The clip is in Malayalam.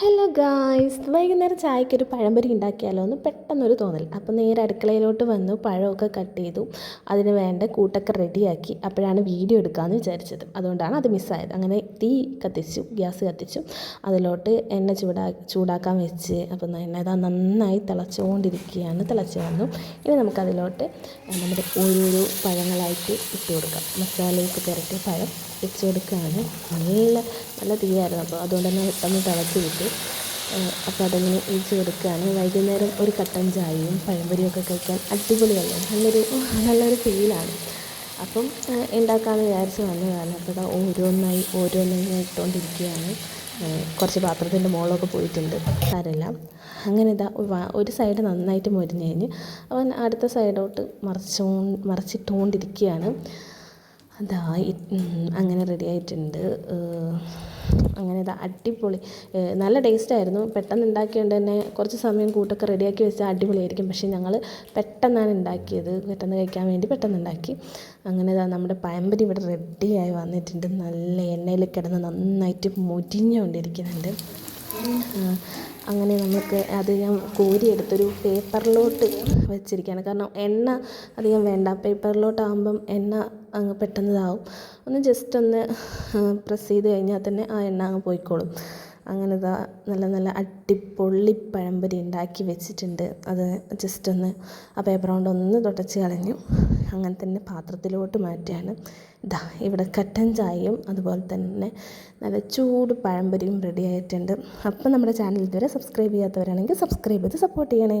ഹലോ ഗായ്സ്, വൈകുന്നേരം ചായക്കൊരു പഴംപൊരി ഉണ്ടാക്കിയാലോ എന്ന് പെട്ടെന്നൊരു തോന്നൽ. അപ്പോൾ നേരെ അടുക്കളയിലോട്ട് വന്നു, പഴമൊക്കെ കട്ട് ചെയ്തു, അതിന് വേണ്ട കൂട്ടൊക്കെ റെഡിയാക്കി. അപ്പോഴാണ് വീഡിയോ എടുക്കാമെന്ന് വിചാരിച്ചത്, അതുകൊണ്ടാണ് അത് മിസ്സായത്. അങ്ങനെ ഗ്യാസ് കത്തിച്ചു, അതിലോട്ട് എണ്ണ ചൂടാക്കാൻ വെച്ച്. അപ്പോൾ എണ്ണ ഇതാ നന്നായി തിളച്ച് വന്നു. ഇനി നമുക്കതിലോട്ട് നമ്മുടെ ഓരോരോ പഴങ്ങളായിട്ട് ഇട്ട് കൊടുക്കാം. മസാലയൊക്കെ പുരട്ടിയ പഴം വെച്ച് കൊടുക്കുകയാണ്. നല്ല തീയായിരുന്നു, അപ്പോൾ അതുകൊണ്ട് തന്നെ പെട്ടെന്ന് തിളച്ച് കിട്ടി. അപ്പോൾ അതങ്ങനെ ഒഴിച്ച് കൊടുക്കുകയാണ്. വൈകുന്നേരം ഒരു കട്ടൻ ചായയും പഴംപൊരിയൊക്കെ കഴിക്കാൻ അടിപൊളിയല്ലേ, നല്ലൊരു ഫീലാണ്. അപ്പം ഉണ്ടാക്കാമെന്ന് വിചാരിച്ച് വന്നതാണ്. അപ്പോൾ ഓരോന്നായി ഞാൻ ഇട്ടുകൊണ്ടിരിക്കുകയാണ്. കുറച്ച് പാത്രത്തിൻ്റെ മുകളിലൊക്കെ പോയിട്ടുണ്ട്, സാരമില്ല. അങ്ങനെ ഒരു സൈഡ് നന്നായിട്ട് മൊരിഞ്ഞ് കഴിഞ്ഞ് അവൻ അടുത്ത സൈഡോട്ട് മറിച്ചിട്ടുകൊണ്ടിരിക്കുകയാണ്. അങ്ങനെ റെഡി ആയിട്ടുണ്ട്. അങ്ങനെ അടിപൊളി, നല്ല ടേസ്റ്റായിരുന്നു. പെട്ടെന്ന് ഉണ്ടാക്കിയതുകൊണ്ട് തന്നെ കുറച്ച് സമയം കൂട്ടൊക്കെ റെഡിയാക്കി വെച്ചാൽ അടിപൊളിയായിരിക്കും. പക്ഷേ ഞങ്ങൾ പെട്ടെന്നാണ് ഉണ്ടാക്കിയത്, പെട്ടെന്ന് കഴിക്കാൻ വേണ്ടി പെട്ടെന്ന് ഉണ്ടാക്കി. അങ്ങനെ നമ്മുടെ പഴംപൊരി ഇവിടെ റെഡിയായി വന്നിട്ടുണ്ട്. നല്ല എണ്ണയിൽ കിടന്ന് നന്നായിട്ട് മൊരിഞ്ഞുകൊണ്ടിരിക്കുന്നുണ്ട്. അങ്ങനെ നമുക്ക് അത് ഞാൻ കോരിയെടുത്തൊരു പേപ്പറിലോട്ട് വെച്ചിരിക്കുകയാണ്. കാരണം എണ്ണ അധികം വേണ്ട, പേപ്പറിലോട്ടാകുമ്പം എണ്ണ അങ്ങ് പെട്ടെന്ന് ഇതാവും. ഒന്ന് ജസ്റ്റ് ഒന്ന് പ്രസ് ചെയ്ത് കഴിഞ്ഞാൽ തന്നെ ആ എണ്ണ അങ്ങ് പോയിക്കോളും. അങ്ങനെ നല്ല അടിപൊളി പഴംപൊരി ഉണ്ടാക്കി വെച്ചിട്ടുണ്ട്. അത് ജസ്റ്റ് ഒന്ന് ആ പേപ്പർ കൊണ്ട് ഒന്ന് തുടച്ച് കളഞ്ഞു. അങ്ങനെ തന്നെ പാത്രത്തിലോട്ട് മാറ്റുകയാണ്. ഇവിടെ കട്ടൻ ചായയും അതുപോലെ തന്നെ നല്ല ചൂട് പഴംപൊരിയും റെഡി ആയിട്ടുണ്ട്. അപ്പം നമ്മുടെ ചാനൽ ഇതുവരെ സബ്സ്ക്രൈബ് ചെയ്യാത്തവരാണെങ്കിൽ സബ്സ്ക്രൈബ് ചെയ്ത് സപ്പോർട്ട് ചെയ്യണേ.